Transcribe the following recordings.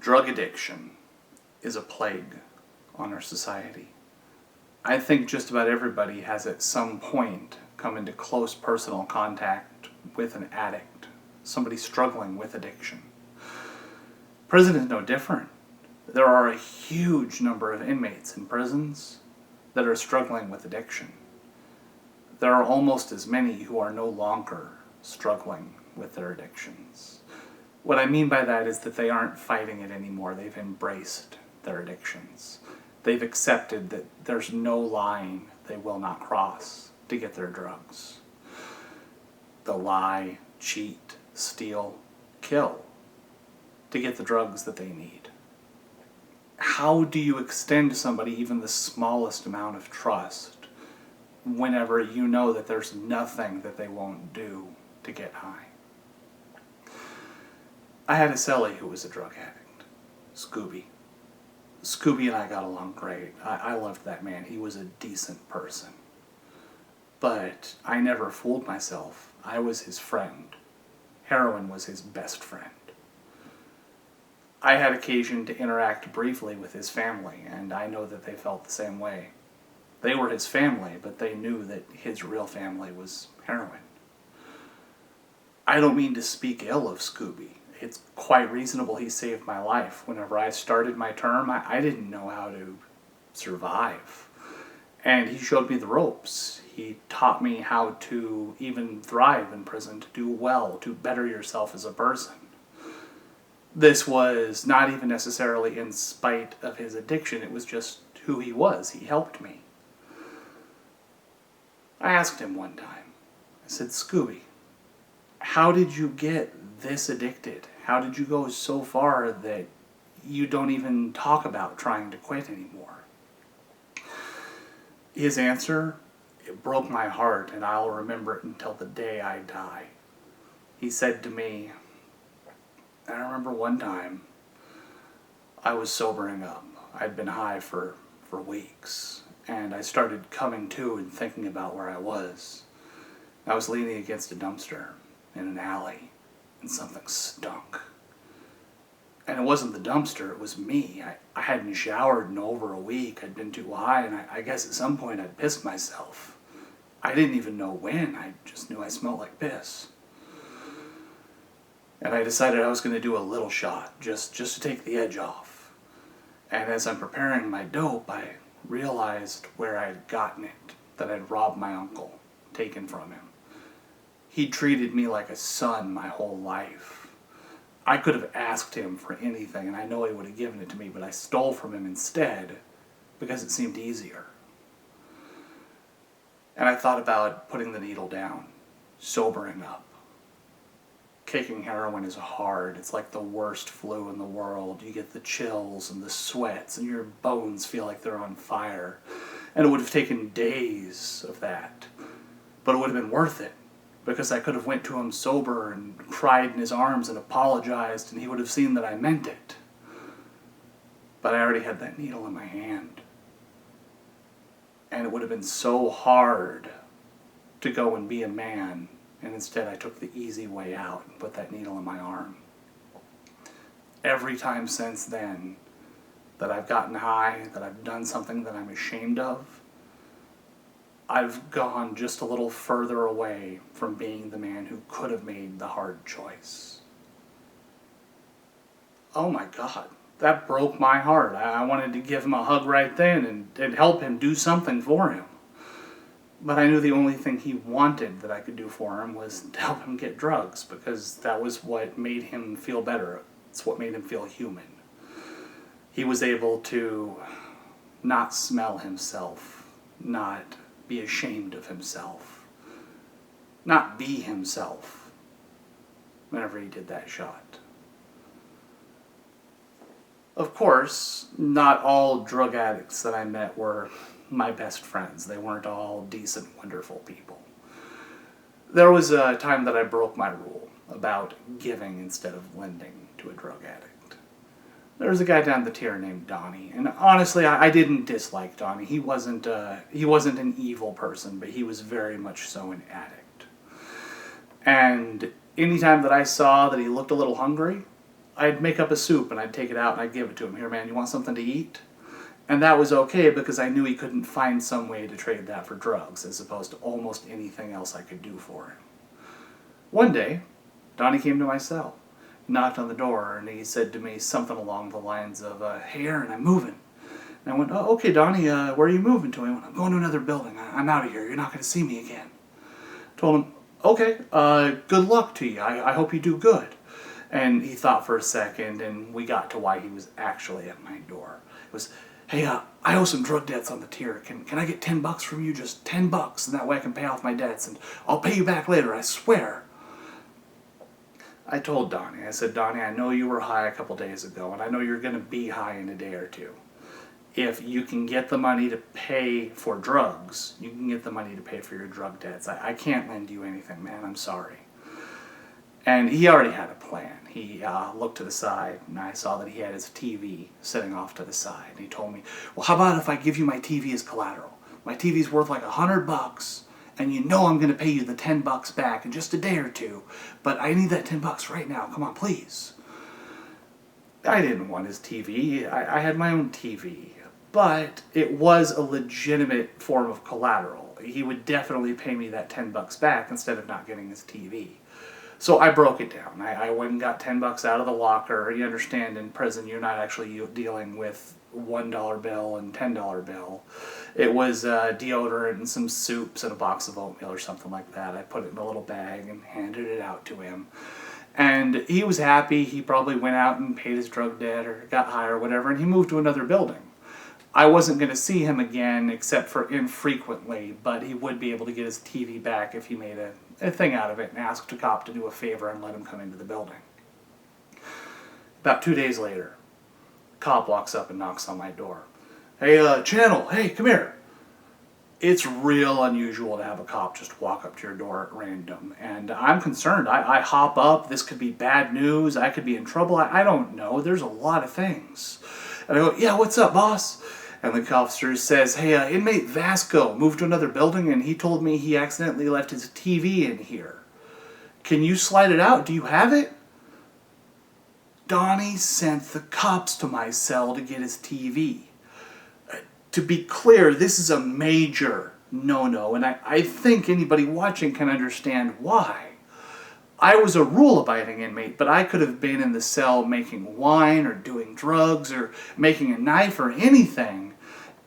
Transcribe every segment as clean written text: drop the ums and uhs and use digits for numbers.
Drug addiction is a plague on our society. I think just about everybody has at some point come into close personal contact with an addict, somebody struggling with addiction. Prison is no different. There are a huge number of inmates in prisons that are struggling with addiction. There are almost as many who are no longer struggling with their addictions. What I mean by that is that they aren't fighting it anymore. They've embraced their addictions. They've accepted that there's no line they will not cross to get their drugs. They'll lie, cheat, steal, kill to get the drugs that they need. How do you extend to somebody even the smallest amount of trust whenever you know that there's nothing that they won't do to get high? I had a cellie who was a drug addict, Scooby. Scooby and I got along great. I loved that man. He was a decent person. But I never fooled myself. I was his friend. Heroin was his best friend. I had occasion to interact briefly with his family, and I know that they felt the same way. They were his family, but they knew that his real family was heroin. I don't mean to speak ill of Scooby. It's quite reasonable he saved my life. Whenever I started my term, I didn't know how to survive. And he showed me the ropes. He taught me how to even thrive in prison, to do well, to better yourself as a person. This was not even necessarily in spite of his addiction. It was just who he was. He helped me. I asked him one time, I said, Scooby, how did you get this addicted? How did you go so far that you don't even talk about trying to quit anymore? His answer, it broke my heart, and I'll remember it until the day I die. He said to me, I remember one time I was sobering up. I'd been high for weeks, and I started coming to and thinking about where I was. I was leaning against a dumpster in an alley, and something stunk. And it wasn't the dumpster, it was me. I hadn't showered in over a week. I'd been too high, and I guess at some point I'd pissed myself. I didn't even know when. I just knew I smelled like piss. And I decided I was going to do a little shot, just to take the edge off. And as I'm preparing my dope, I realized where I'd gotten it, that I'd robbed my uncle, taken from him. He treated me like a son my whole life. I could have asked him for anything, and I know he would have given it to me, but I stole from him instead because it seemed easier. And I thought about putting the needle down, sobering up. Taking heroin is hard. It's like the worst flu in the world. You get the chills and the sweats, and your bones feel like they're on fire. And it would have taken days of that, but it would have been worth it, because I could have went to him sober and cried in his arms and apologized, and he would have seen that I meant it. But I already had that needle in my hand. And it would have been so hard to go and be a man, and instead I took the easy way out and put that needle in my arm. Every time since then that I've gotten high, that I've done something that I'm ashamed of, I've gone just a little further away from being the man who could have made the hard choice. Oh my God, that broke my heart. I wanted to give him a hug right then and help him do something for him. But I knew the only thing he wanted that I could do for him was to help him get drugs, because that was what made him feel better. It's what made him feel human. He was able to not smell himself, not be ashamed of himself, not be himself whenever he did that shot. Of course, not all drug addicts that I met were my best friends. They weren't all decent, wonderful people. There was a time that I broke my rule about giving instead of lending to a drug addict. There was a guy down the tier named Donnie, and honestly, I didn't dislike Donnie. He wasn't an evil person, but he was very much so an addict. And anytime that I saw that he looked a little hungry, I'd make up a soup and I'd take it out and I'd give it to him. Here, man, you want something to eat? And that was okay because I knew he couldn't find some way to trade that for drugs as opposed to almost anything else I could do for him. One day, Donnie came to my cell. He knocked on the door and he said to me something along the lines of, "Hey Aaron, I'm moving." And I went, "Oh, okay, Donnie, where are you moving to?" He went, "I'm going to another building. I'm out of here. You're not going to see me again." I told him, "Okay, good luck to you. I hope you do good." And he thought for a second and we got to why he was actually at my door. It was, "Hey, I owe some drug debts on the tier. Can I get $10 from you? Just $10, and that way I can pay off my debts, and I'll pay you back later, I swear." I told Donnie, I said, "Donnie, I know you were high a couple days ago, and I know you're going to be high in a day or two. If you can get the money to pay for drugs, you can get the money to pay for your drug debts. I can't lend you anything, man. I'm sorry." And he already had a plan. He looked to the side, and I saw that he had his TV sitting off to the side. And he told me, "Well, how about if I give you my TV as collateral? My TV's worth like $100, and you know I'm going to pay you the $10 back in just a day or two, but I need that $10 right now. Come on, please." I didn't want his TV. I had my own TV. But it was a legitimate form of collateral. He would definitely pay me that $10 back instead of not getting his TV. So I broke it down. I went and got $10 out of the locker. You understand, in prison you're not actually dealing with $1 bill and $10 bill. It was deodorant and some soups and a box of oatmeal or something like that. I put it in a little bag and handed it out to him. And he was happy. He probably went out and paid his drug debt or got high or whatever, and he moved to another building. I wasn't going to see him again except for infrequently, but he would be able to get his TV back if he made a thing out of it and asked a cop to do a favor and let him come into the building. About 2 days later, a cop walks up and knocks on my door. "Hey, Channel, hey, come here." It's real unusual to have a cop just walk up to your door at random, and I'm concerned. I hop up. This could be bad news. I could be in trouble. I don't know. There's a lot of things. And I go, "Yeah, what's up, boss?" And the officer says, "Hey, inmate Vasco moved to another building and he told me he accidentally left his TV in here. Can you slide it out? Do you have it?" Donnie sent the cops to my cell to get his TV. To be clear, this is a major no-no, and I think anybody watching can understand why. I was a rule-abiding inmate, but I could have been in the cell making wine or doing drugs or making a knife or anything,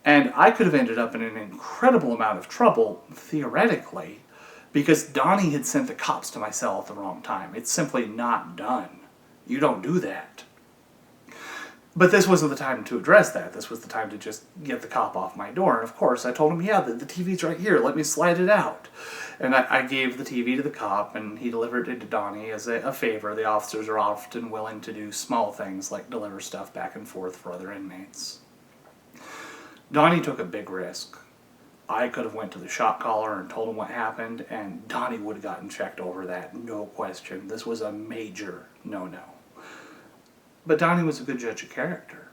and I could have ended up in an incredible amount of trouble, theoretically, because Donnie had sent the cops to my cell at the wrong time. It's simply not done. You don't do that. But this wasn't the time to address that. This was the time to just get the cop off my door. And of course, I told him, "Yeah, the TV's right here. Let me slide it out." And I gave the TV to the cop, and he delivered it to Donnie as a favor. The officers are often willing to do small things like deliver stuff back and forth for other inmates. Donnie took a big risk. I could have went to the shot caller and told him what happened, and Donnie would have gotten checked over that, no question. This was a major no-no. But Donnie was a good judge of character.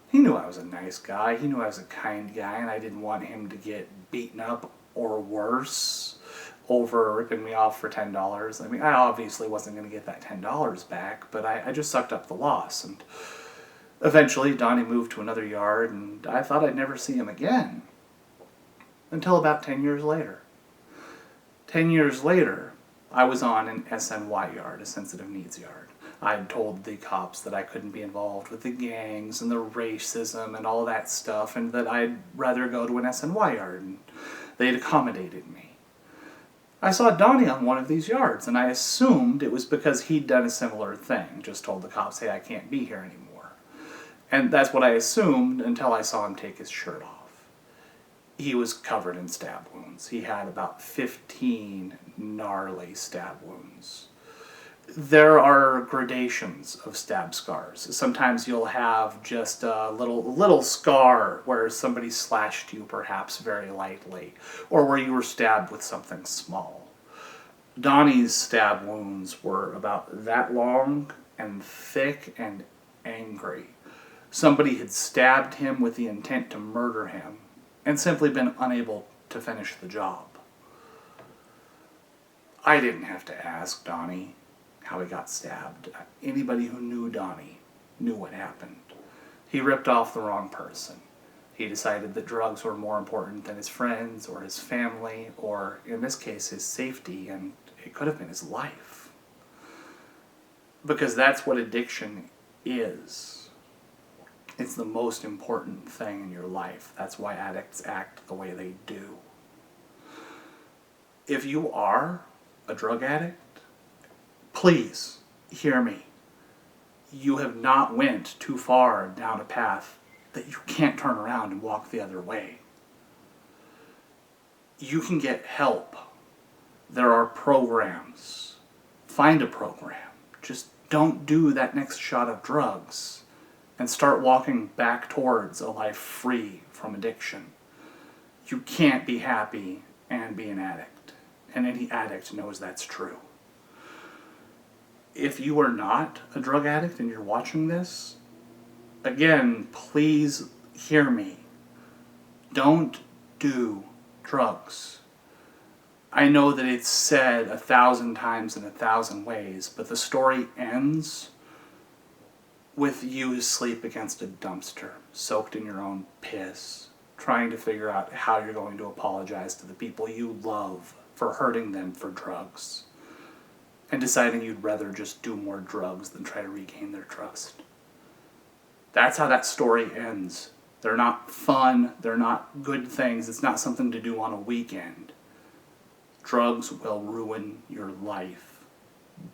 He knew I was a nice guy. He knew I was a kind guy, and I didn't want him to get beaten up or worse over ripping me off for $10. I mean, I obviously wasn't going to get that $10 back, but I just sucked up the loss. And eventually, Donnie moved to another yard, and I thought I'd never see him again. Until about 10 years later. 10 years later, I was on an SNY yard, a sensitive needs yard. I'd told the cops that I couldn't be involved with the gangs and the racism and all that stuff, and that I'd rather go to an SNY yard, and they'd accommodated me. I saw Donnie on one of these yards, and I assumed it was because he'd done a similar thing, just told the cops, "Hey, I can't be here anymore." And that's what I assumed until I saw him take his shirt off. He was covered in stab wounds. He had about 15 gnarly stab wounds. There are gradations of stab scars. Sometimes you'll have just a little scar where somebody slashed you perhaps very lightly, or where you were stabbed with something small. Donnie's stab wounds were about that long and thick and angry. Somebody had stabbed him with the intent to murder him and simply been unable to finish the job. I didn't have to ask Donnie, how he got stabbed. Anybody who knew Donnie knew what happened. He ripped off the wrong person. He decided that drugs were more important than his friends or his family, or in this case, his safety, and it could have been his life. Because that's what addiction is. It's the most important thing in your life. That's why addicts act the way they do. If you are a drug addict, please hear me. You have not went too far down a path that you can't turn around and walk the other way. You can get help. There are programs. Find a program. Just don't do that next shot of drugs and start walking back towards a life free from addiction. You can't be happy and be an addict, and any addict knows that's true. If you are not a drug addict and you're watching this, again, please hear me. Don't do drugs. I know that it's said 1,000 times in 1,000 ways, but the story ends with you asleep against a dumpster, soaked in your own piss, trying to figure out how you're going to apologize to the people you love for hurting them for drugs, and deciding you'd rather just do more drugs than try to regain their trust. That's how that story ends. They're not fun, they're not good things, it's not something to do on a weekend. Drugs will ruin your life.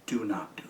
Do not do